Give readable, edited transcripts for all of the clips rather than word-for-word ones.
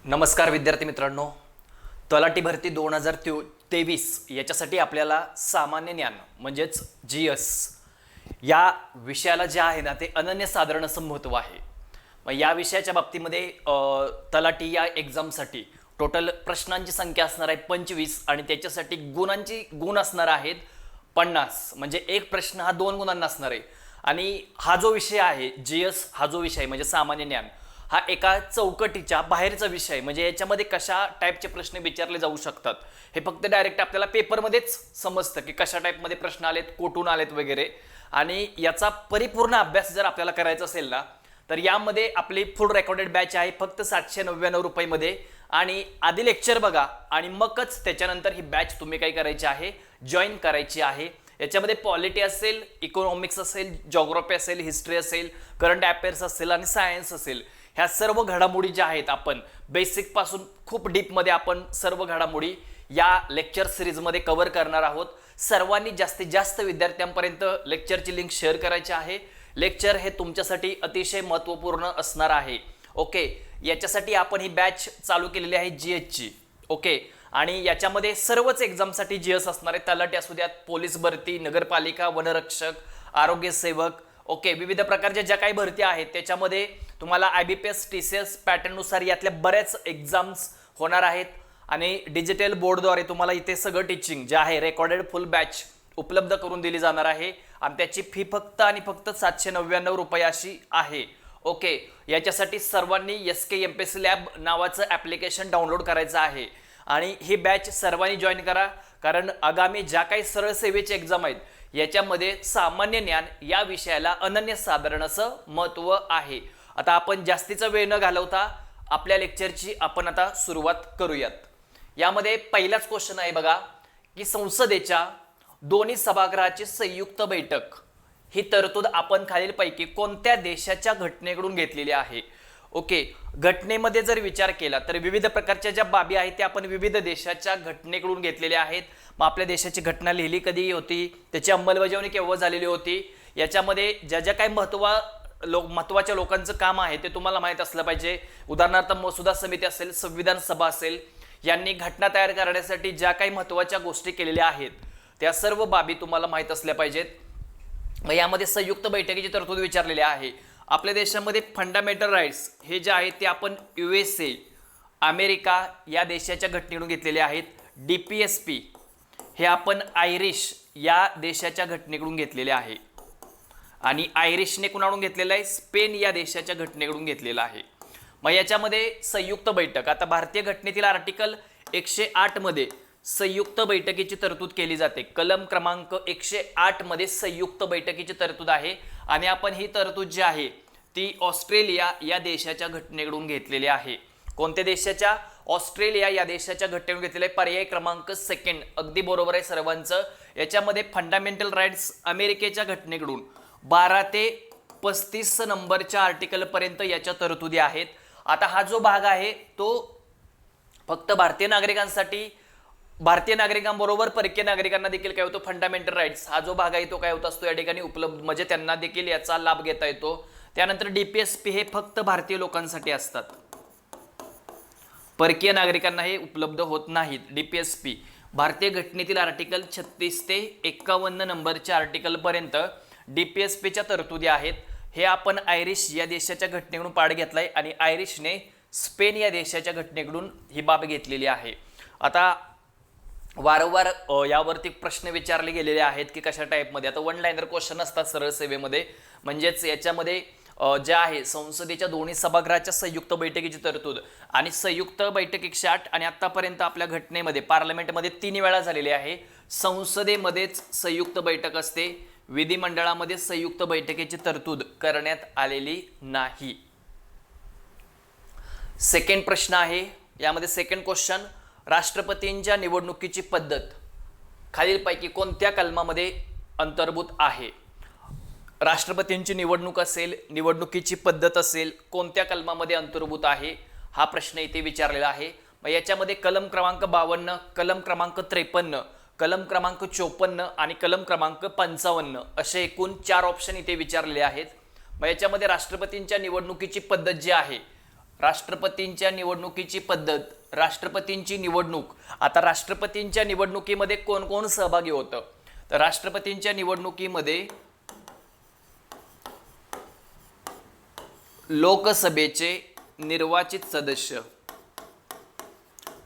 नमस्कार विद्यार्थी मित्रांनो, तलाठी भरती 2023 याच्यासाठी आपल्याला सामान्य ज्ञान म्हणजेच GS या विषयाला जे आहे ना ते अनन्यसाधारण असं महत्त्व आहे. मग या विषयाच्या बाबतीमध्ये तलाठी या एक्झामसाठी टोटल प्रश्नांची संख्या असणार आहे 25 आणि त्याच्यासाठी गुण असणार आहेत 50. म्हणजे एक प्रश्न हा 2 गुणांना असणार आहे. आणि हा जो विषय आहे GS हा जो विषय म्हणजे सामान्य ज्ञान हा एका चौकटीच्या बाहेरचा विषय म्हणजे याच्यामध्ये कशा टाईपचे प्रश्न विचारले जाऊ शकतात हे फक्त डायरेक्ट आपल्याला पेपरमध्येच समजतं की कशा टाईपमध्ये प्रश्न आलेत, कुठून आलेत वगैरे. आणि याचा परिपूर्ण अभ्यास जर आपल्याला करायचा असेल ना तर यामध्ये आपली फुल रेकॉर्डेड बॅच आहे फक्त 799 रुपयामध्ये. आणि आधी लेक्चर बघा आणि मगच त्याच्यानंतर ही बॅच तुम्ही काय करायची आहे, जॉईन करायची आहे. याच्यामध्ये पॉलिटी असेल, इकॉनॉमिक्स असेल, जॉग्राफी असेल, हिस्ट्री असेल, करंट अफेअर्स असेल आणि सायन्स असेल, ह्या सर्व घडामोडी ज्या आहेत आपण बेसिक पासून खूप डीपमध्ये आपण सर्व घडामोडी या लेक्चर सिरीजमध्ये कव्हर करणार आहोत. सर्वांनी जास्तीत जास्त विद्यार्थ्यांपर्यंत लेक्चरची लिंक शेअर करायची आहे. लेक्चर हे तुमच्यासाठी अतिशय महत्त्वपूर्ण असणार आहे. ओके, याच्यासाठी आपण ही बॅच चालू केलेली आहे GSची. ओके, आणि याच्यामध्ये सर्वच एक्झामसाठी GS असणार आहे. तलाठी असू द्यात, पोलीस भरती, नगरपालिका, वनरक्षक, आरोग्य सेवक, ओके, विविध प्रकारच्या ज्या काही भरती आहेत त्याच्यामध्ये तुम्हाला IBPS TCS पॅटर्ननुसार यातल्या बऱ्याच एक्झाम्स होणार आहेत. आणि डिजिटल बोर्डद्वारे तुम्हाला इथे सगळं टीचिंग जे आहे रेकॉर्डेड फुल बॅच उपलब्ध करून दिली जाणार आहे. आणि त्याची फी फक्त आणि फक्त 799 रुपये अशी आहे. ओके, याच्यासाठी सर्वांनी SK MPSC लॅब नावाचं ॲप्लिकेशन डाउनलोड करायचं आहे आणि ही बॅच सर्वांनी जॉईन करा. कारण आगामी ज्या काही सरळ सेवेचे एक्झाम आहेत याच्यामध्ये सामान्य ज्ञान या विषयाला अनन्यसाधारण असं महत्त्व आहे. आता आपण जास्तीचा वेळ न घालवता आपल्या लेक्चरची आपण आता सुरुवात करूयात. यामध्ये पहिलाच क्वेश्चन आहे बघा की संसदेच्या दोन्ही सभागृहाची संयुक्त बैठक ही तरतूद आपण खालीलपैकी कोणत्या देशाच्या घटनेकडून घेतलेली आहे. ओके, घटनेमध्ये जर विचार केला तर विविध प्रकारच्या ज्या बाबी आहेत त्या आपण विविध देशाच्या घटनेकडून घेतलेल्या आहेत. मग आपल्या देशाची घटना लिहिली कधी होती, त्याची अंमलबजावणी केव्हा झालेली होती, याच्यामध्ये ज्या ज्या काही महत्त्वाच्या लोकांचं काम आहे ते तुम्हाला माहीत असलं पाहिजे. उदाहरणार्थ मसुदा समिती असेल, संविधान सभा असेल, यांनी घटना तयार करण्यासाठी ज्या काही महत्त्वाच्या गोष्टी केलेल्या आहेत त्या सर्व बाबी तुम्हाला माहीत असल्या पाहिजेत. मग यामध्ये संयुक्त बैठकीची तरतूद विचारलेली आहे. आपल्या देशामध्ये फंडामेंटल राईट्स हे जे आहेत ते आपण USA अमेरिका या देशाच्या घटनेकडून घेतलेले आहेत. DPSP हे आपण आयरिश या देशाच्या घटनेकडून घेतलेले आहे. आणि आयरिशने कुणाकडून घेतलेलं आहे, स्पेन या देशाच्या घटनेकडून घेतलेलं आहे. मग याच्यामध्ये संयुक्त बैठक, आता भारतीय घटनेतील आर्टिकल 108 मध्ये संयुक्त बैठकीची तरतूद केली जाते. कलम क्रमांक 108 मध्ये संयुक्त बैठकीची तरतूद आहे. आणि आपण ही तरतूद जी आहे ती ऑस्ट्रेलिया या देशाच्या घटनेकडून घेतलेली आहे. कोणत्या देशाच्या? ऑस्ट्रेलिया या देशाच्या घटनेकडून घेतलेले आहे. पर्याय क्रमांक 2 अगदी बरोबर आहे सर्वांचं. याच्यामध्ये फंडामेंटल राईट्स अमेरिकेच्या घटनेकडून 12 ते 35 नंबरच्या आर्टिकल पर्यंत याच्या तरतुदी आहेत. आता हा जो भाग आहे तो फक्त भारतीय नागरिकांसाठी, भारतीय नागरिकांबरोबर परकीय नागरिकांना देखील काय होतो, फंडामेंटल राईट्स हा जो भाग आहे तो काय होत असतो या ठिकाणी उपलब्ध, म्हणजे त्यांना देखील याचा लाभ घेता येतो. त्यानंतर DPSP हे फक्त भारतीय लोकांसाठी असतात, परकीय नागरिकांना हे उपलब्ध होत नाहीत. DPSP भारतीय घटनेतील आर्टिकल 36 ते 51 नंबरच्या आर्टिकल पर्यंत DPSPच्या तरतुदी आहेत. हे आपण आयरिश या देशाच्या घटनेकडून पाठ घेतलाय आणि आयरिशने स्पेन या देशाच्या घटनेकडून ही बाब घेतलेली आहे. आता वारंवार यावरती प्रश्न विचारले गेलेले आहेत की कशा टाईपमध्ये. आता 1 लाइनर क्वेश्चन असतात सरळ सेवेमध्ये. म्हणजेच याच्यामध्ये जे आहे संसदेच्या दोन्ही सभागृहाच्या संयुक्त बैठकीची तरतूद आणि संयुक्त बैठक 108 आणि आतापर्यंत आपल्या घटनेमध्ये पार्लमेंटमध्ये 3 वेळा झालेली आहे. संसदेमध्येच संयुक्त बैठक असते, विधिमंडळामध्ये संयुक्त बैठकीची तरतूद करण्यात आलेली नाही. सेकंड प्रश्न आहे यामध्ये. सेकंड क्वेश्चन, राष्ट्रपतींच्या निवडणुकीची पद्धत खालीलपैकी कोणत्या कलमामध्ये अंतर्भूत आहे. राष्ट्रपतींची निवडणूक असेल, निवडणुकीची पद्धत असेल, कोणत्या कलमामध्ये अंतर्भूत आहे हा प्रश्न इथे विचारलेला आहे. मग याच्यामध्ये कलम क्रमांक 52, कलम क्रमांक 53, कलम क्रमांक 54 आणि कलम क्रमांक 55 असे एकूण 4 ऑप्शन इथे विचारलेले आहेत. मग याच्यामध्ये राष्ट्रपतींच्या निवडणुकीची पद्धत जी आहे राष्ट्रपतींच्या निवडणुकीची पद्धत, राष्ट्रपतींची निवडणूक. आता राष्ट्रपतींच्या निवडणुकीमध्ये कोण कोण सहभागी होतं? तर राष्ट्रपतींच्या निवडणुकीमध्ये लोकसभेचे निर्वाचित सदस्य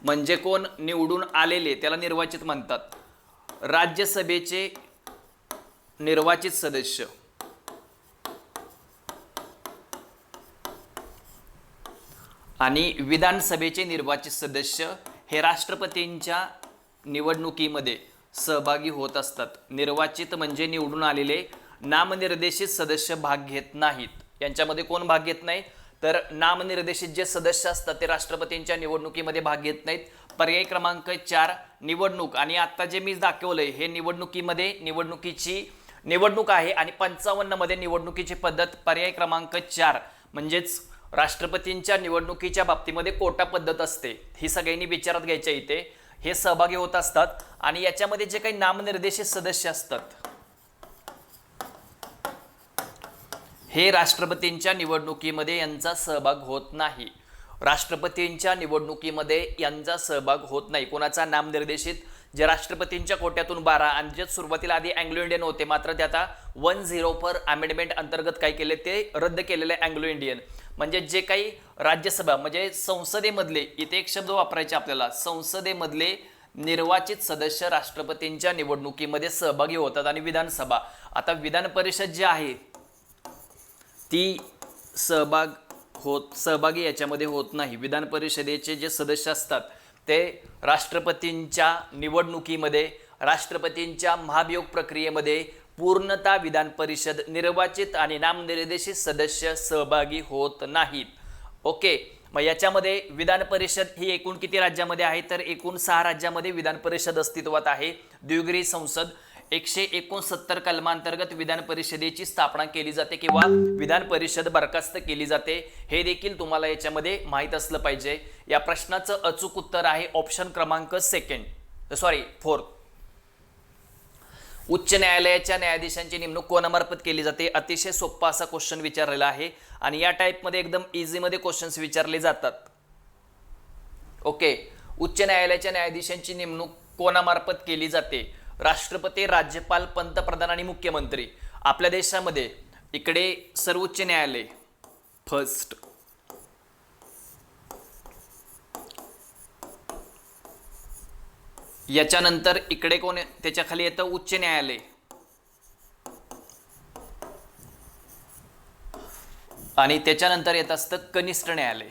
म्हणजे कोण? निवडून आलेले, त्याला निर्वाचित म्हणतात. राज्यसभेचे निर्वाचित सदस्य आणि विधानसभेचे निर्वाचित सदस्य हे राष्ट्रपतींच्या निवडणुकीमध्ये सहभागी होत असतात. निर्वाचित म्हणजे निवडून आलेले, नामनिर्देशित सदस्य भाग घेत नाहीत. यांच्यामध्ये कोण भाग घेत नाही? तर नामनिर्देशित जे सदस्य असतात ते राष्ट्रपतींच्या निवडणुकीमध्ये भाग घेत नाहीत. पर्याय क्रमांक 4 निवडणूक. आणि आता जे मी दाखवलंय हे निवडणुकीमध्ये निवडणूक आहे आणि 55 मध्ये निवडणुकीची पद्धत पर्याय क्रमांक 4 म्हणजेच राष्ट्रपतींच्या निवडणुकीच्या बाबतीमध्ये कोटा पद्धत असते. ही सगळ्यांनी विचारात घ्यायच्या. इथे हे सहभागी होत असतात आणि याच्यामध्ये जे काही नामनिर्देशित सदस्य असतात हे राष्ट्रपतींच्या निवडणुकीमध्ये यांचा सहभाग होत नाही. राष्ट्रपतींच्या निवडणुकीमध्ये यांचा सहभाग होत नाही. कोणाचा? नामनिर्देशित. जे राष्ट्रपतींच्या कोट्यातून 12 आणि जे सुरुवातीला आधी अँग्लो इंडियन होते, मात्र ते आता 104 अमेंडमेंट अंतर्गत काय केले? ते रद्द केलेले अँग्लो इंडियन. म्हणजे जे काही राज्यसभा म्हणजे संसदेमधले, इथे एक शब्द वापरायचे आपल्याला, संसदेमधले निर्वाचित सदस्य राष्ट्रपतींच्या निवडणुकीमध्ये सहभागी होतात. आणि विधानसभा, आता विधान परिषद जी आहे ती सहभागी याच्यामध्ये होत नाही. विधान परिषदेचे जे सदस्य असतात ते राष्ट्रपतींच्या निवडणुकीमध्ये, राष्ट्रपतींच्या महाभियोग प्रक्रियेमध्ये पूर्णतः विधान परिषद निर्वाचित आणि नामनिर्देशित सदस्य सहभागी होत नाहीत. ओके, मग याच्यामध्ये विधान परिषद ही एकूण किती राज्यामध्ये आहे? तर एकूण 6 राज्यामध्ये विधान परिषद अस्तित्वात आहे. द्विगृही संसद. 169 कलमांतर्गत विधान परिषदेची स्थापना केली जाते किंवा विधान परिषद बरखास्त केली जाते. हे देखील तुम्हाला याच्यामध्ये माहीत असलं पाहिजे. या प्रश्नाचं अचूक उत्तर आहे ऑप्शन क्रमांक 4. उच्च न्यायालयाच्या न्यायाधीशांची नेमणूक कोणामार्फत केली जाते? अतिशय सोपा असा क्वेश्चन विचारलेला आहे आणि या टाईपमध्ये एकदम इझीमध्ये क्वेश्चन्स विचारले जातात. ओके, उच्च न्यायालयाच्या न्यायाधीशांची नेमणूक कोणामार्फत केली जाते? राष्ट्रपती, राज्यपाल, पंतप्रधान आणि मुख्यमंत्री. आपल्या देशामध्ये इकडे सर्वोच्च न्यायालय फर्स्ट, याच्यानंतर इकडे कोण? त्याच्या खाली येतं उच्च न्यायालय आणि त्याच्यानंतर येत असतं कनिष्ठ न्यायालय.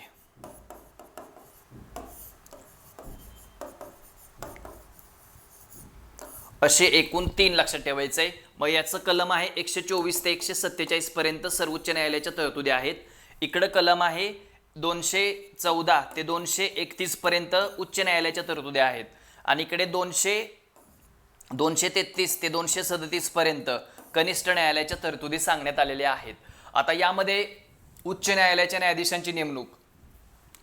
असे एकूण 3 लक्षात ठेवायचे आहे. मग याचं कलम आहे 124 ते 147 पर्यंत सर्वोच्च न्यायालयाच्या तरतुदी आहेत. इकडं कलम आहे 214 ते 231 पर्यंत उच्च न्यायालयाच्या तरतुदी आहेत आणि इकडे 233 ते 237 पर्यंत कनिष्ठ न्यायालयाच्या तरतुदी सांगण्यात आलेल्या आहेत. आता यामध्ये उच्च न्यायालयाच्या न्यायाधीशांची नेमणूक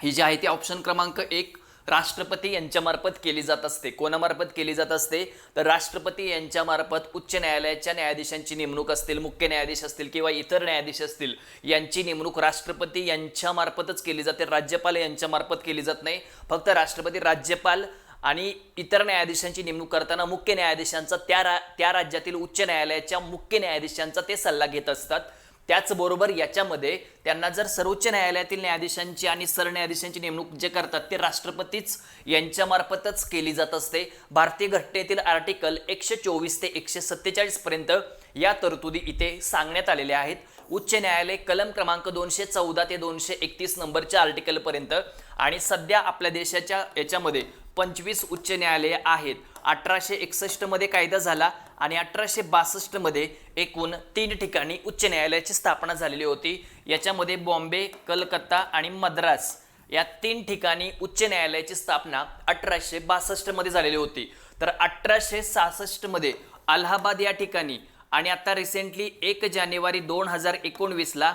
ही जी आहे ती ऑप्शन क्रमांक 1 राष्ट्रपती यांच्यामार्फत केली जात असते. कोणामार्फत केली जात असते? तर राष्ट्रपती यांच्यामार्फत उच्च न्यायालयाच्या न्यायाधीशांची नेमणूक असतील, मुख्य न्यायाधीश असतील किंवा इतर न्यायाधीश असतील, यांची नेमणूक राष्ट्रपती यांच्यामार्फतच केली जाते. राज्यपाल यांच्यामार्फत केली जात नाही. फक्त राष्ट्रपती, राज्यपाल आणि इतर न्यायाधीशांची नेमणूक करताना मुख्य न्यायाधीशांचा त्या राज्यातील उच्च न्यायालयाच्या मुख्य न्यायाधीशांचा ते सल्ला घेत असतात. त्याचबरोबर याच्यामध्ये त्यांना जर सर्वोच्च न्यायालयातील न्यायाधीशांची आणि सरन्यायाधीशांची नेमणूक जे करतात ते राष्ट्रपतीच यांच्यामार्फतच केली जात असते. भारतीय घटनेतील आर्टिकल 124 ते 147 पर्यंत या तरतुदी इथे सांगण्यात आलेल्या आहेत. उच्च न्यायालय कलम क्रमांक 214 ते 231 नंबरच्या आर्टिकल पर्यंत. आणि सध्या आपल्या देशाच्या याच्यामध्ये 25 उच्च न्यायालये आहेत. 1861 मध्ये कायदा झाला आणि 1862 मध्ये एकूण 3 ठिकाणी उच्च न्यायालयाची स्थापना झालेली होती. याच्यामध्ये बॉम्बे, कलकत्ता आणि मद्रास या 3 ठिकाणी उच्च न्यायालयाची स्थापना 1862 मध्ये झालेली होती. तर 1866 मध्ये अलाहाबाद या ठिकाणी आणि आता रिसेंटली 1 जानेवारी 2019 ला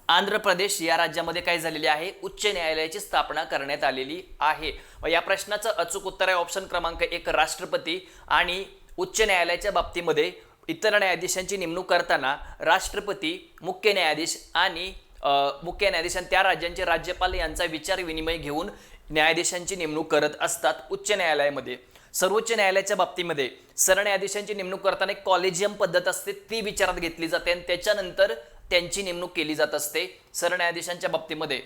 आंध्र प्रदेश या राज्यामध्ये काय झालेली आहे? उच्च न्यायालयाची स्थापना करण्यात आलेली आहे. या प्रश्नाचं अचूक उत्तर आहे ऑप्शन क्रमांक 1 राष्ट्रपती. आणि उच्च न्यायालयाच्या बाबतीमध्ये इतर न्यायाधीशांची नेमणूक करताना राष्ट्रपती, मुख्य न्यायाधीश आणि मुख्य न्यायाधीश आणि त्या राज्यांचे राज्यपाल यांचा विचार विनिमय घेऊन न्यायाधीशांची नेमणूक करत असतात उच्च न्यायालयामध्ये. सर्वोच्च न्यायालयाच्या बाबतीमध्ये सरन्यायाधीशांची नेमणूक करताना एक कॉलेजियम पद्धत असते, ती विचारात घेतली जाते आणि त्याच्यानंतर त्यांची नेमणूक केली जात असते सरन्यायाधीशांच्या बाबतीमध्ये.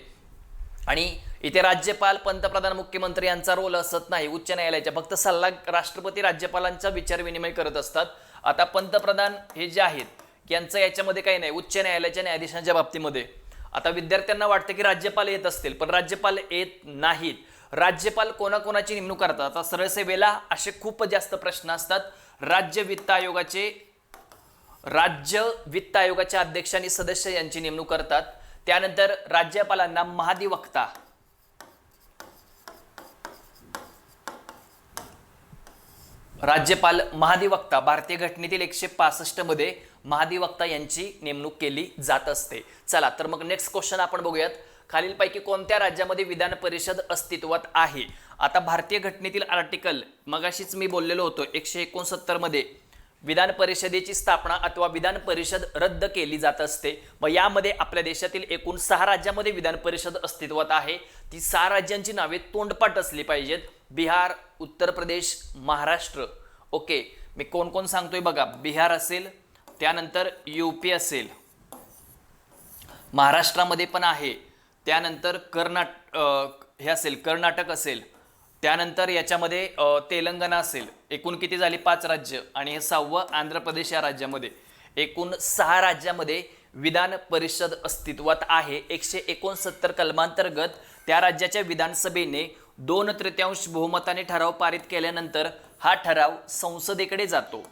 आणि इथे राज्यपाल, पंतप्रधान, मुख्यमंत्री यांचा रोल असत नाही उच्च न्यायालयाच्या, फक्त सल्ला राष्ट्रपती राज्यपालांचा विचार विनिमय करत असतात. आता पंतप्रधान हे जे आहेत यांचं याच्यामध्ये काही नाही उच्च न्यायालयाच्या न्यायाधीशांच्या बाबतीमध्ये. आता विद्यार्थ्यांना वाटतं की राज्यपाल येत असतील, पण राज्यपाल येत नाहीत. राज्यपाल कोणाकोणाची नेमणूक करतात? आता सरळ सेवेला असे खूप जास्त प्रश्न असतात. राज्य वित्त आयोगाचे अध्यक्ष आणि सदस्य यांची नेमणूक करतात. त्यानंतर राज्यपालांना महाधिवक्ता, भारतीय घटनेतील 165 मध्ये महाधिवक्ता यांची नेमणूक केली जात असते. चला तर मग नेक्स्ट क्वेश्चन आपण बघूयात. खालीलपैकी कोणत्या राज्यामध्ये विधान परिषद अस्तित्वात आहे? आता भारतीय घटनेतील आर्टिकल मगाशीच मी बोललेलो होतो 169 मध्ये विधान परिषदेची स्थापना अथवा विधान परिषद रद्द केली जात असते. मग यामध्ये आपल्या देशातील एकूण 6 राज्यामध्ये विधान परिषद अस्तित्वात आहे. ती 6 राज्यांची नावे तोंडपाठ असली पाहिजेत. बिहार, उत्तर प्रदेश, महाराष्ट्र. ओके, मी कोण कोण सांगतोय बघा. बिहार असेल, त्यानंतर यूपी असेल, महाराष्ट्रामध्ये पण आहे, त्यानंतर कर्नाटक असेल, त्यानंतर याच्यामध्ये तेलंगणा असेल. एकूण किती झाली? 5 राज्य आणि हे 6वं आंध्र प्रदेश या राज्यामध्ये. एकूण 6 राज्यामध्ये विधान परिषद अस्तित्वात आहे. 169 कलमांतर्गत त्या राज्याच्या विधानसभेने 2/3 बहुमताने ठराव पारित केल्यानंतर हा ठराव संसदेकडे जातो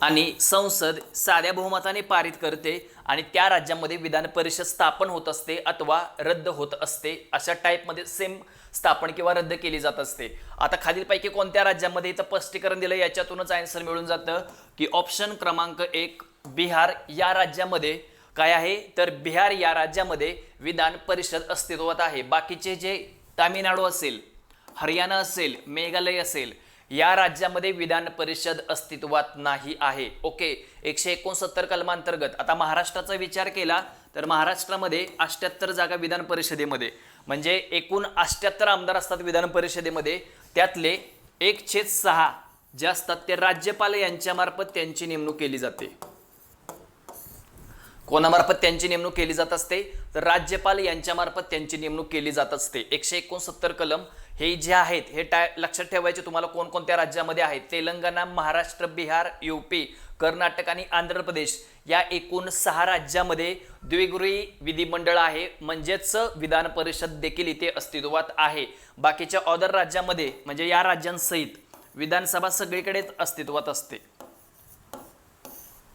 आणि संसद साध्या बहुमताने पारित करते आणि त्या राज्यामध्ये विधान परिषद स्थापन होत असते अथवा रद्द होत असते. अशा टाईपमध्ये सेम स्थापन किंवा रद्द केली जात असते. आता खालीलपैकी कोणत्या राज्यामध्ये इथं स्पष्टीकरण दिलं याच्यातूनच आन्सर मिळून जातं की ऑप्शन क्रमांक 1 बिहार या राज्यामध्ये काय आहे तर बिहार या राज्यामध्ये विधान परिषद अस्तित्वात आहे. बाकीचे जे तामिळनाडू असेल, हरियाणा असेल, मेघालय असेल या राज्यामध्ये विधान परिषद अस्तित्वात नाही आहे. ओके, 169 कलमांतर्गत. आता महाराष्ट्राचा विचार केला तर महाराष्ट्रामध्ये 78 जागा विधान परिषदेमध्ये, म्हणजे एकूण 78 आमदार असतात विधान परिषदेमध्ये. त्यातले 1/6 जे असतात ते राज्यपाल यांच्यामार्फत त्यांची नेमणूक केली जाते. कोणामार्फत त्यांची नेमणूक केली जात असते तर राज्यपाल यांच्यामार्फत त्यांची नेमणूक केली जात असते. 169 कलम हे जे आहेत हे लक्षात ठेवायचे तुम्हाला कोणकोणत्या राज्यामध्ये आहेत. तेलंगणा, महाराष्ट्र, बिहार, यूपी, कर्नाटक आणि आंध्र प्रदेश या एकूण 6 राज्यामध्ये द्विगृही विधिमंडळ आहे, म्हणजेच विधान परिषद देखील इथे अस्तित्वात आहे. बाकीच्या अदर राज्यामध्ये म्हणजे या राज्यांसहित विधानसभा सगळीकडेच अस्तित्वात असते.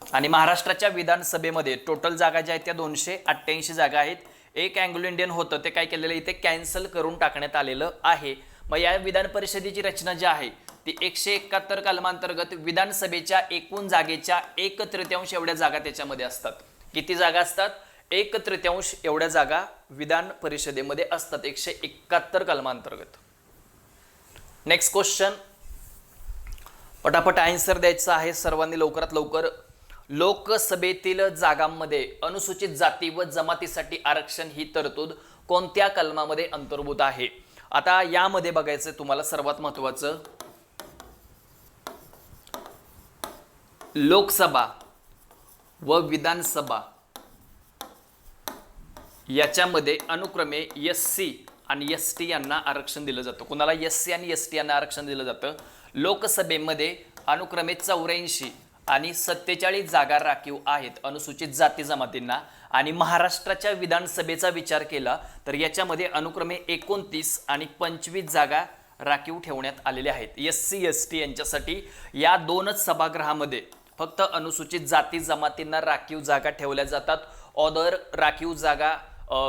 आणि महाराष्ट्राच्या विधानसभेमध्ये टोटल जागा ज्या आहेत त्या 288 जागा आहेत. एक अँग्लो इंडियन होतं ते काय केलेलं इथे कॅन्सल करून टाकण्यात आलेलं आहे. मग या विधान परिषदेची रचना जी आहे ती 171 कलमांतर्गत विधानसभेच्या एकूण जागेच्या 1/3 एवढ्या जागा त्याच्यामध्ये असतात. किती जागा असतात? 1/3 एवढ्या जागा विधान परिषदेमध्ये असतात 171 कलमांतर्गत. नेक्स्ट क्वेश्चन, पटापट आन्सर द्यायचा आहे सर्वांनी लवकरात लवकर. लोकसभेतील जागांमध्ये अनुसूचित जाती व जमातीसाठी आरक्षण ही तरतूद कोणत्या कलमामध्ये अंतर्भूत आहे? आता यामध्ये बघायचं तुम्हाला सर्वात महत्त्वाचं, लोकसभा व विधानसभा याच्यामध्ये अनुक्रमे SC आणि ST यांना आरक्षण दिलं जातं. कुणाला? SC आणि ST यांना आरक्षण दिलं जातं. लोकसभेमध्ये अनुक्रमे 84 आणि 47 जागा राखीव आहेत अनुसूचित जाती जमातींना. आणि महाराष्ट्राच्या विधानसभेचा विचार केला तर याच्यामध्ये अनुक्रमे 29 आणि 25 जागा राखीव ठेवण्यात आलेल्या आहेत SC ST यांच्यासाठी. या 2च सभागृहामध्ये फक्त अनुसूचित जाती जमातींना राखीव जागा ठेवल्या जातात. ऑदर राखीव जागा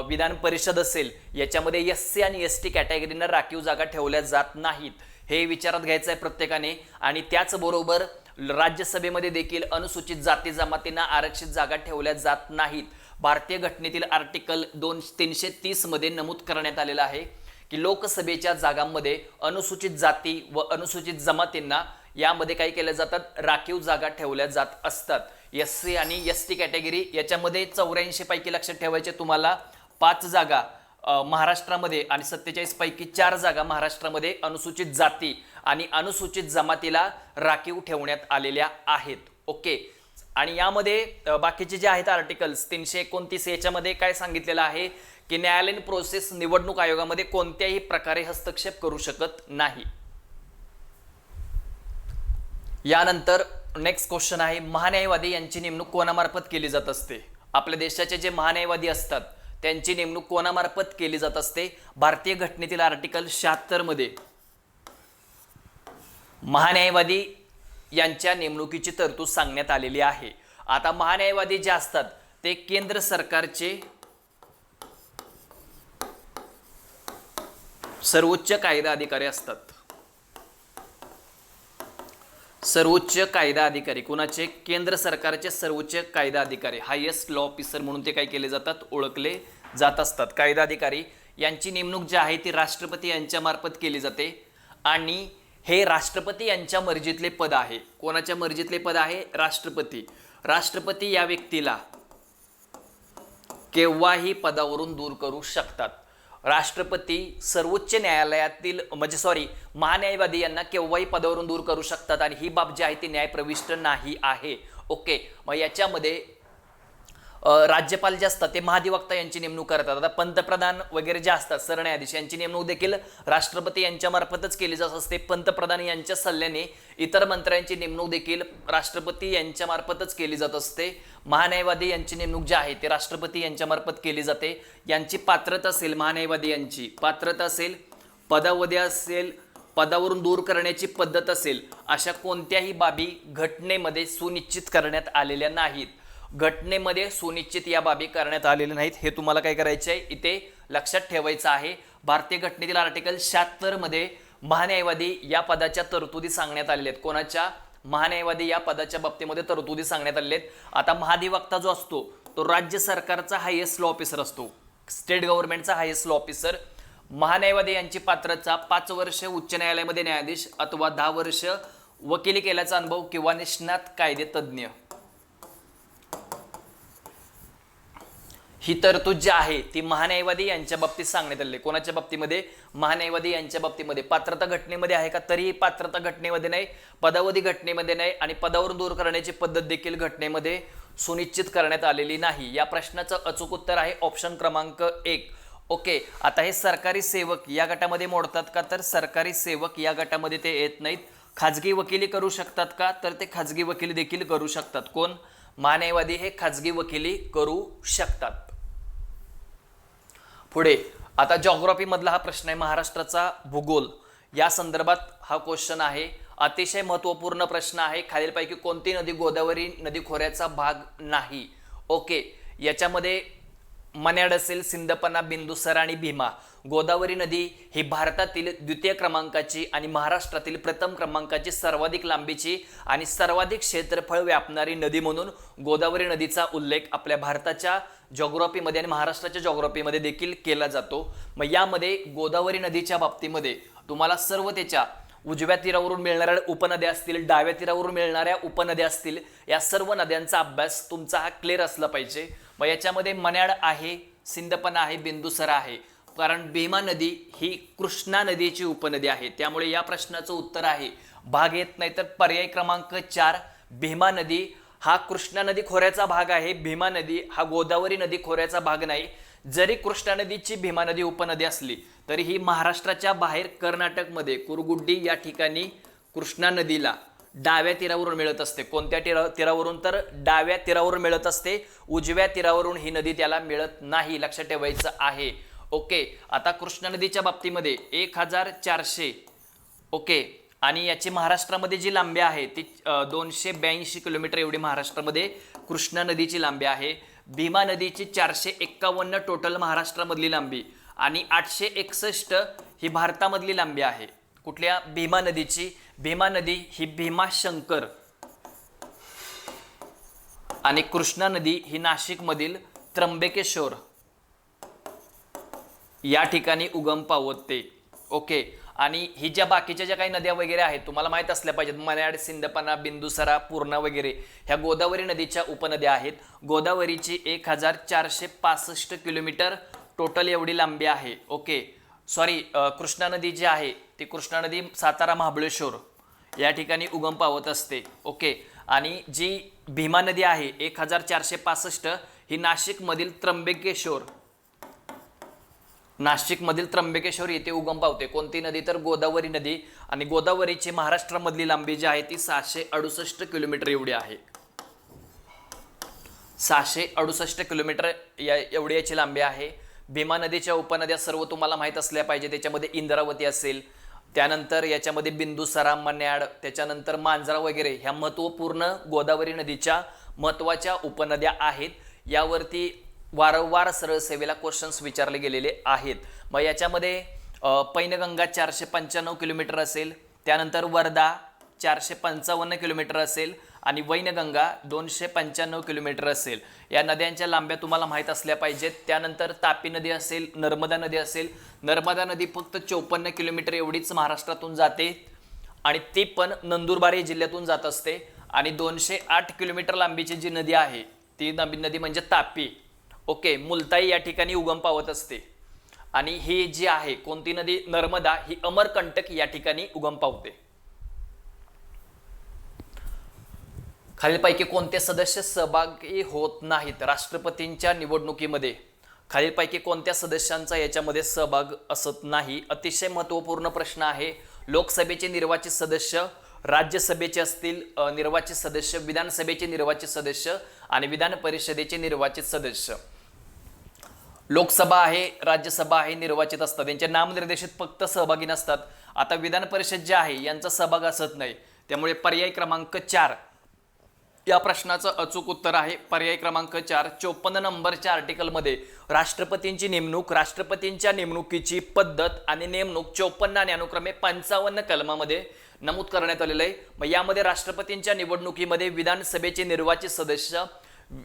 विधान परिषद असेल याच्यामध्ये SC आणि ST कॅटेगरीना राखीव जागा ठेवल्या जात नाहीत. हे विचारात घ्यायचं आहे प्रत्येकाने. आणि त्याचबरोबर राज्यसभेमध्ये देखील अनुसूचित जाती जमातींना आरक्षित जागा ठेवल्या जात नाहीत. भारतीय घटनेतील आर्टिकल 330 मध्ये नमूद करण्यात आलेलं आहे की लोकसभेच्या जागांमध्ये अनुसूचित जाती व अनुसूचित जमातींना यामध्ये काय केल्या जातात? राखीव जागा ठेवल्या जात असतात. SC आणि ST कॅटेगरी याच्यामध्ये 84 पैकी लक्षात ठेवायचे तुम्हाला 5 जागा महाराष्ट्रामध्ये आणि 47 पैकी 4 जागा महाराष्ट्रामध्ये अनुसूचित जाती आणि अनुसूचित जमातीला राखीव ठेवण्यात आलेल्या आहेत. ओके. आणि यामध्ये बाकीचे जे आहेत आर्टिकल्स 329 याच्यामध्ये काय सांगितलेलं आहे की न्यायालयीन प्रोसेस निवडणूक आयोगामध्ये कोणत्याही प्रकारे हस्तक्षेप करू शकत नाही. यानंतर नेक्स्ट क्वेश्चन आहे महान्यायवादी यांची नेमणूक कोणामार्फत केली जात असते. आपल्या देशाचे जे महान्यायवादी असतात त्यांची नेमणूक कोणामार्फत केली जात असते. भारतीय घटनेतील आर्टिकल 76 मध्ये महान्यायवादी यांच्या नेमणुकीची तरतूद सांगण्यात आलेली आहे. आता महान्यायवादी जे असतात ते केंद्र सरकारचे सर्वोच्च कायदा अधिकारी असतात. सर्वोच्च कायदा अधिकारी कोणाचे? केंद्र सरकारचे सर्वोच्च कायदा अधिकारी, हायेस्ट लॉ ऑफिसर म्हणून ते काय केले जातात? ओळखले जात असतात. कायदा अधिकारी यांची नेमणूक जी आहे ती राष्ट्रपती यांच्या मार्फत केली जाते आणि हे राष्ट्रपती यांच्या मर्जीतले पद आहे. कोणाच्या मर्जीतले पद आहे? राष्ट्रपती. राष्ट्रपती या व्यक्तीला केव्हाही पदावरून दूर करू शकतात. राष्ट्रपती सर्वोच्च न्यायालयातील महान्यायवादी यांना केव्हाही पदावरून दूर करू शकतात आणि ही बाब जी आहे ती न्यायप्रविष्ट नाही आहे. ओके. मग याच्यामध्ये राज्यपाल जे असतात ते महाधिवक्ता यांची नेमणूक करतात. आता पंतप्रधान वगैरे जे असतात सरन्यायाधीश यांची नेमणूक देखील राष्ट्रपती यांच्या मार्फतच केली जात असते. पंतप्रधान यांच्या सल्ल्याने इतर मंत्र्यांची नेमणूक देखील राष्ट्रपती यांच्या मार्फतच केली जात असते. महान्यायवादी यांची नेमणूक जी आहे ती राष्ट्रपती यांच्या मार्फत केली जाते. यांची पात्रता असेल, महान्यायवादी यांची पात्रता असेल, पदावधी असेल, पदावरून दूर करण्याची पद्धत असेल, अशा कोणत्याही बाबी घटनेमध्ये सुनिश्चित करण्यात आलेल्या नाहीत. घटनेमध्ये सुनिश्चित या बाबी करण्यात आलेल्या नाहीत. हे तुम्हाला काय करायचे आहे इथे लक्षात ठेवायचं आहे. भारतीय घटनेतील आर्टिकल 76 मध्ये महान्यायवादी या पदाच्या तरतुदी सांगण्यात आलेल्या आहेत. कोणाच्या? महान्यायवादी या पदाच्या बाबतीमध्ये तरतुदी सांगण्यात आलेल्या आहेत. आता महाधिवक्ता जो असतो तो राज्य सरकारचा हायेस्ट लॉ ऑफिसर असतो, स्टेट गव्हर्नमेंटचा हायेस्ट लॉ ऑफिसर. महान्यायवादी यांची पात्रता 5 वर्ष उच्च न्यायालयामध्ये न्यायाधीश अथवा 10 वर्ष वकिली केल्याचा अनुभव किंवा निष्णात कायदे तज्ज्ञ. ही तरतूद जी आहे ती महान्यायवादी यांच्या बाबतीत सांगण्यात आली. कोणाच्या बाबतीमध्ये? महान्यायवादी यांच्या बाबतीमध्ये. पात्रता घटनेमध्ये आहे का? तरीही पात्रता घटनेमध्ये नाही, पदावधी घटनेमध्ये नाही आणि पदावरून दूर करण्याची पद्धत देखील घटनेमध्ये सुनिश्चित करण्यात आलेली नाही. या प्रश्नाचं अचूक उत्तर आहे ऑप्शन क्रमांक 1. ओके. आता हे सरकारी सेवक या गटामध्ये मोडतात का? तर सरकारी सेवक या गटामध्ये ते येत नाहीत. खाजगी वकिली करू शकतात का? तर ते खाजगी वकिली देखील करू शकतात. कोण? महान्यायवादी हे खाजगी वकिली करू शकतात. पुढे आता जॉग्राफी मधला हा प्रश्न आहे, महाराष्ट्राचा भूगोल या संदर्भात हा क्वेश्चन आहे. अतिशय महत्वपूर्ण प्रश्न आहे. खालीलपैकी कोणती नदी गोदावरी नदी खोऱ्याचा भाग नाही? ओके. याच्यामध्ये मन्याड असेल, सिंदपना, बिंदुसर आणि भीमा. गोदावरी नदी ही भारतातील द्वितीय क्रमांकाची आणि महाराष्ट्रातील प्रथम क्रमांकाची सर्वाधिक लांबीची आणि सर्वाधिक क्षेत्रफळ व्यापणारी नदी म्हणून गोदावरी नदीचा उल्लेख आपल्या भारताच्या जॉग्राफीमध्ये आणि महाराष्ट्राच्या जॉग्राफीमध्ये देखील केला जातो. मग यामध्ये गोदावरी नदीच्या बाबतीमध्ये तुम्हाला सर्व त्याच्या उजव्या तीरावरून मिळणाऱ्या उपनद्या असतील, डाव्या तीरावरून मिळणाऱ्या उपनद्या असतील, या सर्व नद्यांचा अभ्यास तुमचा हा क्लिअर असला पाहिजे. मग याच्यामध्ये मन्याड आहे, सिंदपना आहे, बिंदुसर आहे. कारण भीमा नदी ही कृष्णा नदीची उपनदी आहे. त्यामुळे या प्रश्नाचं उत्तर आहे भाग येत नाही तर पर्याय क्रमांक 4 भीमा नदी हा कृष्णा नदी खोऱ्याचा भाग आहे. भीमा नदी हा गोदावरी नदी खोऱ्याचा भाग नाही. जरी कृष्णा नदीची भीमा नदी उपनदी असली तरी ही महाराष्ट्राच्या बाहेर कर्नाटकमध्ये कुरगुड्डी या ठिकाणी कृष्णा नदीला डाव्या तीरावरून मिळत असते. कोणत्या तीरावरून? तर डाव्या तीरावरून मिळत असते. उजव्या तीरावरून ही नदी त्याला मिळत नाही, लक्षात ठेवायचं आहे. ओके. आता कृष्णा नदीच्या बाबतीमध्ये 1400 ओके आणि याची महाराष्ट्रामध्ये जी लांबी आहे ती 282 किलोमीटर एवढी महाराष्ट्रामध्ये कृष्णा नदीची लांबी आहे. भीमा नदीची 451 टोटल महाराष्ट्रामधली लांबी आणि 861 ही भारतामधली लांबी आहे. कुठल्या? भीमा नदीची. भीमा नदी ही भीमाशंकर आणि कृष्णा नदी ही नाशिकमधील त्र्यंबकेश्वर या ठिकाणी उगम पावते. ओके. आणि ही ज्या बाकीच्या ज्या काही नद्या वगैरे आहेत तुम्हाला माहित असल्या पाहिजेत, मन्याड, सिंदपना, बिंदुसरा, पूर्णा वगैरे ह्या गोदावरी नदीच्या उपनद्या आहेत. गोदावरीची 1465 किलोमीटर टोटल एवढी लांबी आहे. ओके, सॉरी, कृष्णा नदी जी आहे ती कृष्णा नदी सातारा महाबळेश्वर या ठिकाणी उगम पावत असते. ओके, आणि जी भीमा नदी आहे 1465 ही नाशिकमधील त्र्यंबकेश्वर येथे उगम पावते. कोणती नदी? तर गोदावरी नदी. आणि गोदावरीची महाराष्ट्रामधली लांबी जी आहे ती 668 किलोमीटर एवढी आहे. 668 किलोमीटर एवढी याची लांबी आहे. भीमा नदीच्या उपनद्या सर्व तुम्हाला माहित असल्या पाहिजे. त्याच्यामध्ये इंद्रावती असेल, त्यानंतर याच्यामध्ये बिंदुसरा, मन्याड, त्याच्यानंतर मांजरा वगैरे ह्या महत्त्वपूर्ण गोदावरी नदीच्या महत्त्वाच्या उपनद्या आहेत. यावरती वारंवार सरळ सेवेला क्वेश्चन्स विचारले गेलेले आहेत. मग याच्यामध्ये पैनगंगा 495 किलोमीटर असेल, त्यानंतर वर्धा 455 किलोमीटर असेल आणि वैनगंगा 295 किलोमीटर असेल. या नद्यांच्या लांब्या तुम्हाला माहीत असल्या पाहिजेत. त्यानंतर तापी नदी असेल, नर्मदा नदी असेल. नर्मदा नदी फक्त 54 किलोमीटर एवढीच महाराष्ट्रातून जाते आणि ती पण नंदुरबार जिल्ह्यातून जात असते. आणि 208 किलोमीटर लांबीची जी नदी आहे ती नदी म्हणजे तापी. ओके, मुलताई या ठिकाणी उगम पावत असते. आणि ही जी आहे कोणती नदी? नर्मदा, ही अमरकंटक या ठिकाणी उगम पावते. खालीलपैकी कोणते सदस्य सहभागी होत नाहीत राष्ट्रपतींच्या निवडणुकीमध्ये? खालीलपैकी कोणत्या सदस्यांचा याच्यामध्ये सहभाग असत नाही? अतिशय महत्त्वपूर्ण प्रश्न आहे. लोकसभेचे निर्वाचित सदस्य, राज्यसभेचे असतील निर्वाचित सदस्य, विधानसभेचे निर्वाचित सदस्य आणि विधान परिषदेचे निर्वाचित सदस्य. लोकसभा आहे, राज्यसभा आहे, निर्वाचित असतात. त्यांचे नामनिर्देशित फक्त सहभागी नसतात. आता विधान परिषद जे आहे यांचा सहभाग असत नाही. त्यामुळे पर्याय क्रमांक 4 या प्रश्नाचं अचूक उत्तर आहे. पर्याय क्रमांक 4. 54 नंबरच्या आर्टिकलमध्ये राष्ट्रपतींची नेमणूक, राष्ट्रपतींच्या नेमणुकीची पद्धत आणि नेमणूक 54 आणि अनुक्रमे 55 कलमामध्ये नमूद करण्यात आलेलं आहे. मग यामध्ये राष्ट्रपतींच्या निवडणुकीमध्ये विधानसभेचे निर्वाचित सदस्य,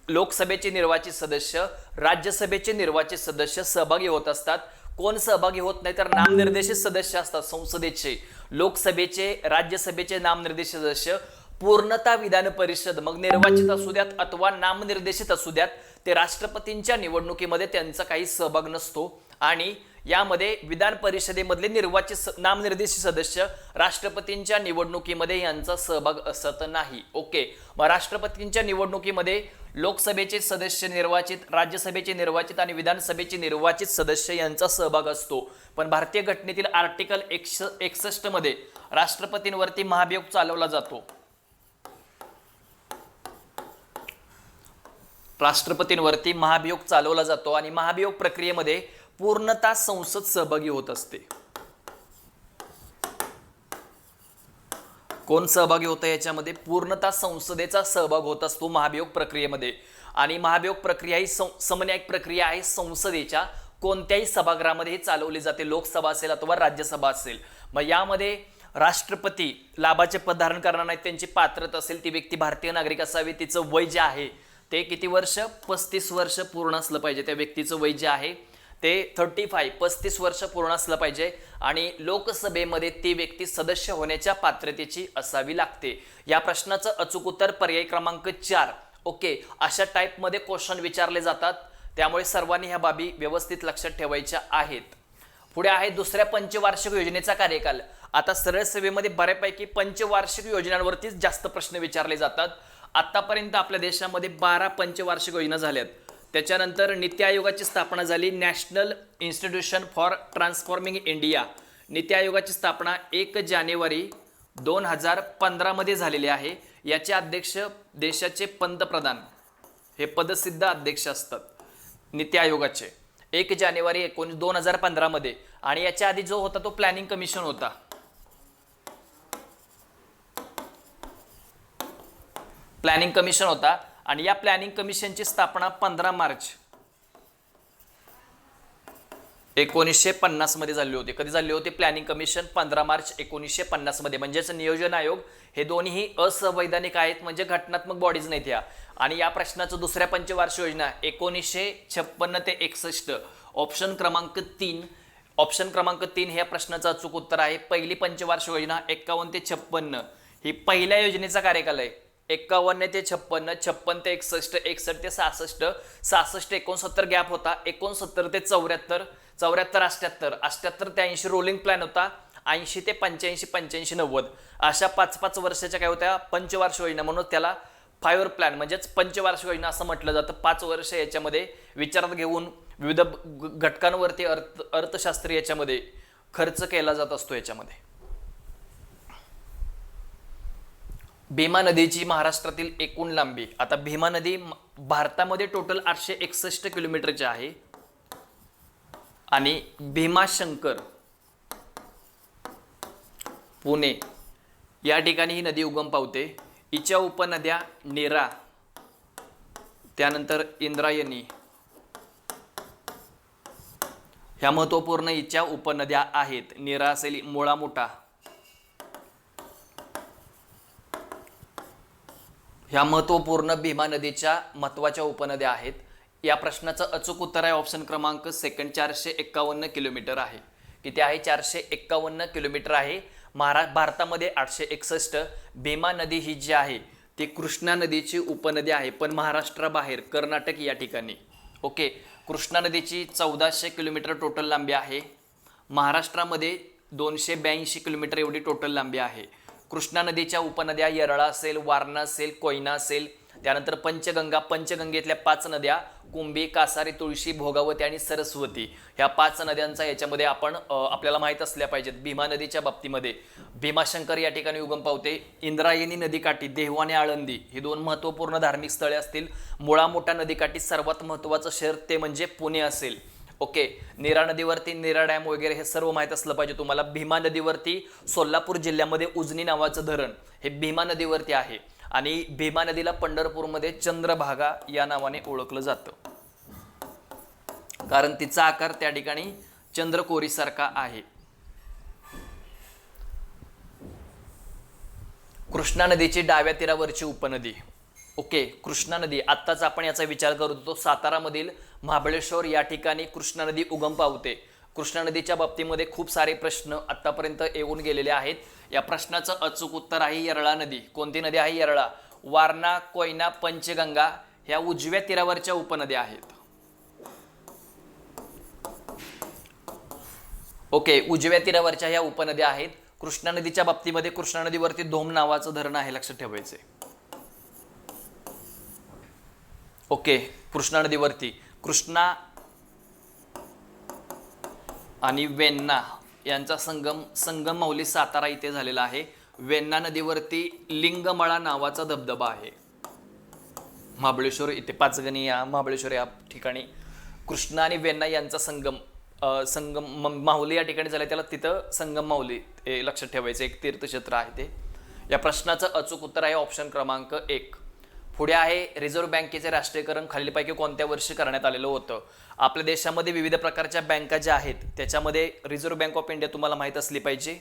लोकसभेचे निर्वाचित सदस्य, राज्यसभेचे निर्वाचित सदस्य सहभागी होत असतात. कोण सहभागी होत नाही? तर नामनिर्देशित सदस्य असतात संसदेचे. लोकसभेचे, राज्यसभेचे नामनिर्देशित सदस्य. पूर्णतः विधान परिषद, मग निर्वाचित असू द्यात अथवा नामनिर्देशित असू द्यात, ते राष्ट्रपतींच्या निवडणुकीमध्ये त्यांचा काही सहभाग नसतो. आणि यामध्ये विधान परिषदेमधले निर्वाचित नामनिर्देशित सदस्य राष्ट्रपतींच्या निवडणुकीमध्ये यांचा सहभाग असत नाही. ओके, मग राष्ट्रपतींच्या निवडणुकीमध्ये लोकसभेचे सदस्य निर्वाचित, राज्यसभेचे निर्वाचित आणि विधानसभेचे निर्वाचित सदस्य यांचा सहभाग असतो. पण भारतीय घटनेतील आर्टिकल 61 मध्ये राष्ट्रपतींवरती महाभियोग चालवला जातो. राष्ट्रपतींवरती महाभियोग चालवला जातो आणि महाभियोग प्रक्रियेमध्ये पूर्णतः संसद सहभागी होत असते. कोण सहभागी होतं याच्यामध्ये? पूर्णतः संसदेचा सहभाग होत असतो महाभियोग प्रक्रियेमध्ये. आणि महाभियोग प्रक्रिया ही समन्यायिक प्रक्रिया आहे. संसदेच्या कोणत्याही सभागृहामध्ये चालवली जाते, लोकसभा असेल अथवा राज्यसभा असेल. मग यामध्ये राष्ट्रपती लाभाचे पद धारण करणार नाहीत, त्यांची पात्रता असेल, ती व्यक्ती भारतीय नागरिक असावी, तिचं वय जे आहे ते किती वर्ष? 35 वर्ष पूर्ण असलं पाहिजे. त्या व्यक्तीचं वय जे आहे ते 35 वर्ष पूर्ण असलं पाहिजे. आणि लोकसभेमध्ये ती व्यक्ती सदस्य होण्याच्या पात्रतेची असावी लागते. या प्रश्नाचं अचूक उत्तर पर्याय क्रमांक 4. ओके, अशा टाईपमध्ये क्वेश्चन विचारले जातात. त्यामुळे सर्वांनी ह्या बाबी व्यवस्थित लक्षात ठेवायच्या आहेत. पुढे आहे दुसऱ्या पंचवार्षिक योजनेचा कार्यकाल. आता सरळ सेवेमध्ये बऱ्यापैकी पंचवार्षिक योजनांवरतीच जास्त प्रश्न विचारले जातात. आतापर्यंत आपल्या देशामध्ये 12 पंचवार्षिक योजना झाल्यात. त्याच्यानंतर नीती आयोगाची स्थापना झाली. National institution for transforming India. NITI आयोगाची स्थापना 1 जानेवारी 2015 मध्ये झालेली आहे. याचे अध्यक्ष देशाचे पंतप्रधान, हे पदसिद्ध अध्यक्ष असतात नीती आयोगाचे. 1 जानेवारी 2015 मध्ये. आणि याच्या आधी जो होता तो प्लॅनिंग कमिशन होता. प्लॅनिंग कमिशन होता आणि या प्लॅनिंग कमिशनची स्थापना 15 मार्च 1950 मध्ये झाली होती. कधी झाली होती? प्लॅनिंग कमिशन 15 मार्च 1950 मध्ये. म्हणजेच नियोजन आयोग हे दोन्ही असंवैधानिक आहेत, म्हणजे घटनात्मक बॉडीज नाहीत ह्या. आणि या प्रश्नाचं दुसऱ्या पंचवार्षिक योजना 1956 ते 61, ऑप्शन क्रमांक 3. ऑप्शन क्रमांक 3 हे या प्रश्नाचं अचूक उत्तर आहे. पहिली पंचवार्षिक योजना 51 ते 56 ही पहिल्या योजनेचा कार्यकाल आहे. 51 ते 56, 56 ते 61, 61 ते 66, 66 ते 69 गॅप होता, 69 ते 74, 74 88, 88 ते 80 रोलिंग प्लॅन होता, 80 ते 85, 85 90 अशा 5-5 वर्षाच्या काय होत्या पंचवार्षिक योजना, म्हणून त्याला 5 इयर प्लॅन म्हणजेच पंचवार्षिक योजना असं म्हटलं जातं. 5 वर्ष याच्यामध्ये विचारात घेऊन विविध घटकांवरती अर्थशास्त्र याच्यामध्ये खर्च केला जात असतो. याच्यामध्ये भीमा नदीची महाराष्ट्रातील एकूण लांबी, आता भीमा नदी भारतामध्ये टोटल 861 किलोमीटरची आहे आणि भीमाशंकर पुणे या ठिकाणी ही नदी उगम पावते. हिच्या उपनद्या नीरा, त्यानंतर इंद्रायणी ह्या महत्वपूर्ण हिच्या उपनद्या आहेत. नीरा असेल, मुळा मोठा ह्या महत्वपूर्ण भीमा नदीच्या महत्वाच्या उपनद्या आहेत. या प्रश्नाचं अचूक उत्तर आहे ऑप्शन क्रमांक सेकंड, 451 किलोमीटर आहे. किती आहे? 451 किलोमीटर आहे. भारतामध्ये 861. भीमा नदी ही जी आहे ती कृष्णा नदीची उपनदी आहे, पण महाराष्ट्राबाहेर कर्नाटक या ठिकाणी. ओके, कृष्णा नदीची 1400 किलोमीटर टोटल लांबी आहे. महाराष्ट्रामध्ये 282 किलोमीटर एवढी टोटल लांबी आहे. कृष्णा नदीच्या उपनद्या येरळा असेल, वारणा असेल, कोयना असेल, त्यानंतर पंचगंगा, पंचगंगेतल्या 5 नद्या कुंभी, कासारी, तुळशी, भोगावती आणि सरस्वती ह्या 5 नद्यांचा याच्यामध्ये आपण आपल्याला माहीत असल्या पाहिजेत. भीमा नदीच्या बाबतीमध्ये भीमाशंकर या ठिकाणी उगम पावते. इंद्रायणी नदीकाठी देहू आणि आळंदी ही 2 महत्त्वपूर्ण धार्मिक स्थळे असतील. मुळा मोठा नदीकाठी सर्वात महत्त्वाचं शहर ते म्हणजे पुणे असेल. ओके, नीरा नदीवरती नीरा डॅम वगैरे हे सर्व माहीत असलं पाहिजे तुम्हाला. भीमा नदीवरती सोलापूर जिल्ह्यामध्ये उजनी नावाचं धरण हे भीमा नदीवरती आहे आणि भीमा नदीला पंढरपूरमध्ये चंद्रभागा या नावाने ओळखलं जातं, कारण तिचा आकार त्या ठिकाणी चंद्रकोरीसारखा आहे. कृष्णा नदीची डाव्या तीरावरची उपनदी. ओके, कृष्णा नदी आत्ताच आपण याचा विचार करत होतो. सातारामधील महाबळेश्वर या ठिकाणी कृष्णा नदी उगम पावते. कृष्णा नदीच्या बाबतीमध्ये खूप सारे प्रश्न आतापर्यंत येऊन गेलेले आहेत. या प्रश्नाचं अचूक उत्तर आहे येरळा नदी. कोणती नदी आहे? येरळा. वारणा, कोयना, पंचगंगा ह्या उजव्या तीरावरच्या उपनद्या आहेत. ओके, उजव्या तीरावरच्या ह्या उपनद्या आहेत. कृष्णा नदीच्या बाबतीमध्ये कृष्णा नदीवरती धोम नावाचं धरण आहे, लक्षात ठेवायचे. ओके, कृष्णा नदीवरती कृष्णा आणि वेण्णा यांचा संगम माहुली सातारा इथे झालेला आहे. वेण्णा नदीवरती लिंगमळा नावाचा धबधबा आहे. महाबळेश्वर इथे पाचगणी या महाबळेश्वर या ठिकाणी कृष्णा आणि वेण्णा यांचा संगम माहुली या ठिकाणी झाला, त्याला तिथं संगम माहुली हे लक्षात ठेवायचं एक तीर्थक्षेत्र आहे ते. या प्रश्नाचं अचूक उत्तर आहे ऑप्शन क्रमांक 1. पुढे आहे रिझर्व्ह बँकेचे राष्ट्रीयकरण खालीलपैकी कोणत्या वर्षी करण्यात आलेलं होतं? आपल्या देशामध्ये विविध प्रकारच्या बँका ज्या आहेत त्याच्यामध्ये रिझर्व्ह बँक ऑफ इंडिया तुम्हाला माहित असली पाहिजे.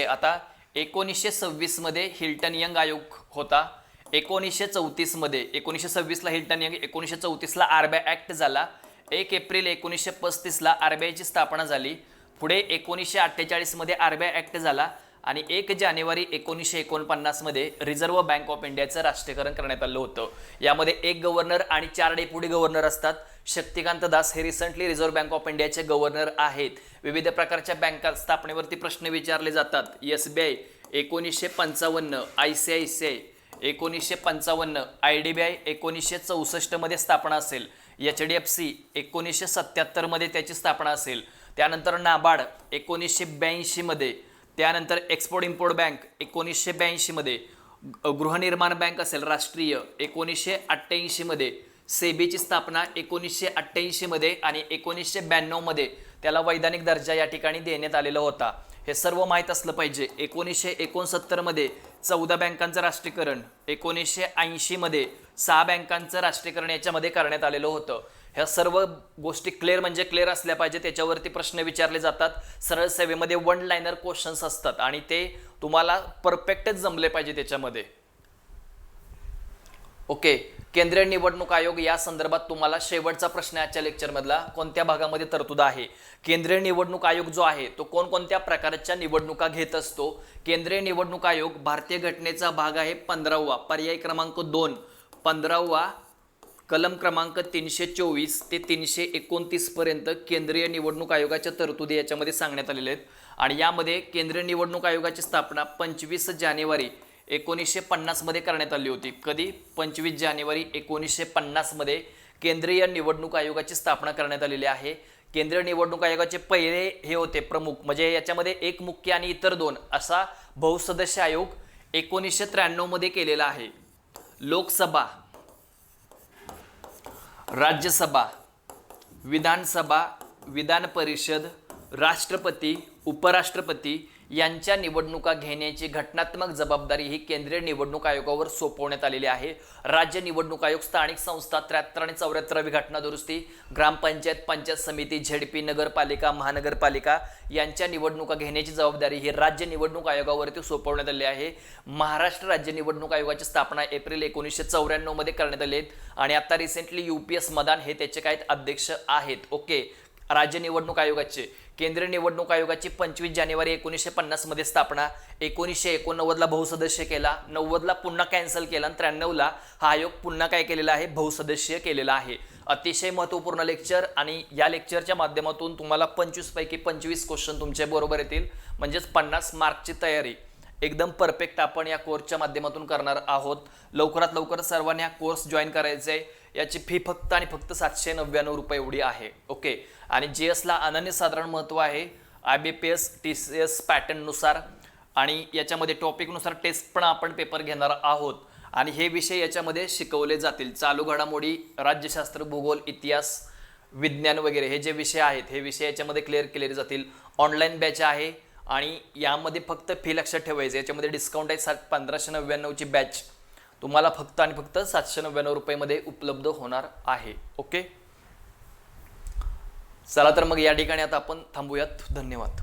आता 1926 मध्ये हिल्टन यंग आयोग होता. 1934 मध्ये 1926 ला हिल्टन यंग, 1934 ला आरबीआय ऍक्ट झाला. 1 एप्रिल 1935 ला आरबीआयची स्थापना झाली. पुढे 1948 मध्ये आरबीआय ऍक्ट झाला आणि 1 जानेवारी 1949 मध्ये रिझर्व्ह बँक ऑफ इंडियाचं राष्ट्रीयकरण करण्यात आलं होतं. यामध्ये 1 गव्हर्नर आणि 4 डेप्युटी गव्हर्नर असतात. शक्तिकांत दास हे रिसेंटली रिझर्व्ह बँक ऑफ इंडियाचे गव्हर्नर आहेत. विविध प्रकारच्या बँका स्थापनेवरती प्रश्न विचारले जातात. एसबीआय 1955, ICICI 1955, IDBI 1964 मध्ये स्थापना असेल. HDFC 1977 मध्ये त्याची स्थापना असेल. त्यानंतर नाबार्ड 1982 मध्ये, त्यानंतर एक्सपोर्ट इम्पोर्ट बँक 1982 मध्ये, गृहनिर्माण बँक असेल राष्ट्रीय 1988 मध्ये, सेबीची स्थापना 1988 मध्ये आणि 1992 मध्ये त्याला वैधानिक दर्जा या ठिकाणी देण्यात आलेला होता. हे सर्व माहीत असलं पाहिजे. 1969 मध्ये 14 बँकांचं राष्ट्रीयकरण, 1980 मध्ये 6 बँकांचं राष्ट्रीयकरण याच्यामध्ये करण्यात आलेलं होतं. ह्या सर्व गोष्टी क्लिअर म्हणजे क्लिअर असल्या पाहिजे, त्याच्यावरती प्रश्न विचारले जातात. सरळ सेवेमध्ये वन लाइनर क्वेश्चन्स असतात आणि ते तुम्हाला परफेक्टच जमले पाहिजे त्याच्यामध्ये. ओके, केंद्रीय निवडणूक आयोग या संदर्भात तुम्हाला शेवटचा प्रश्न आजच्या लेक्चरमधला कोणत्या भागामध्ये तरतूद आहे. केंद्रीय निवडणूक आयोग जो आहे तो कोणकोणत्या प्रकारच्या निवडणुका घेत असतो. केंद्रीय निवडणूक आयोग भारतीय घटनेचा भाग आहे 15वा, पर्याय क्रमांक 2, 15वा कलम क्रमांक 324 ते 329 पर्यंत केंद्रीय निवडणूक आयोगाच्या तरतुदी याच्यामध्ये सांगण्यात आलेल्या आहेत. आणि यामध्ये केंद्रीय निवडणूक आयोगाची स्थापना 25 जानेवारी 1950 मध्ये करण्यात आली होती. कधी? 25 जानेवारी 1950 मध्ये केंद्रीय निवडणूक आयोगाची स्थापना करण्यात आलेली आहे. केंद्रीय निवडणूक आयोगाचे पहिले हे होते प्रमुख, म्हणजे याच्यामध्ये एक मुख्य आणि इतर 2 असा बहुसदस्य आयोग 1993 मध्ये केलेला आहे. लोकसभा, राज्यसभा, विधानसभा, विधान परिषद, राष्ट्रपती, उपराष्ट्रपती यांच्या निवडणुका घेण्याची घटनात्मक जबाबदारी ही केंद्रीय निवडणूक आयोगावर सोपवण्यात आलेली आहे. राज्य निवडणूक आयोग, स्थानिक संस्था 73 आणि 74वी घटना दुरुस्ती, ग्रामपंचायत, पंचायत समिती, झेडपी, नगरपालिका, महानगरपालिका यांच्या निवडणुका घेण्याची जबाबदारी ही राज्य निवडणूक आयोगावरती सोपवण्यात आली आहे. महाराष्ट्र राज्य निवडणूक आयोगाची स्थापना एप्रिल 1994 मध्ये करण्यात आली आहे आणि आता रिसेंटली UPS मदान हे त्याचे काही अध्यक्ष आहेत. ओके, राज्य निवडणूक आयोगाचे केंद्रीय निवडणूक आयोगाची 25 जानेवारी 1950 मध्ये स्थापना, 1989ला बहुसदस्य केला, 90ला पुन्हा कॅन्सल केला आणि 93ला हा आयोग पुन्हा काय केलेला आहे, बहुसदस्यीय केलेला आहे. अतिशय महत्त्वपूर्ण लेक्चर आणि या लेक्चरच्या माध्यमातून तुम्हाला 25 पैकी 25 क्वेश्चन तुमच्या बरोबर येतील, म्हणजेच 50 मार्कची तयारी एकदम परफेक्ट आपण या कोर्सच्या माध्यमातून करणार आहोत. लवकरात लवकर सर्वांनी हा कोर्स जॉईन करायचा आहे. याची फी फक्त आणि फक्त 799 रुपये एवढी आहे. ओके, आणि GSला अनन्यसाधारण महत्त्व आहे IBPS TCS पॅटर्ननुसार आणि याच्यामध्ये टॉपिकनुसार टेस्ट पण आपण पेपर घेणार आहोत आणि हे विषय याच्यामध्ये शिकवले जातील. चालू घडामोडी, राज्यशास्त्र, भूगोल, इतिहास, विज्ञान वगैरे हे जे विषय आहेत हे विषय याच्यामध्ये क्लिअर केले जातील. ऑनलाईन बॅच आहे आणि यामध्ये फक्त फी लक्षात ठेवायचं, याच्यामध्ये डिस्काउंट आहे 1599ची बॅच तुम्हाला फक्त आणि फक्त 799 रुपयेमध्ये उपलब्ध होणार आहे. ओके, चला तर मग या ठिकाणी आता आपण थांबूयात. धन्यवाद.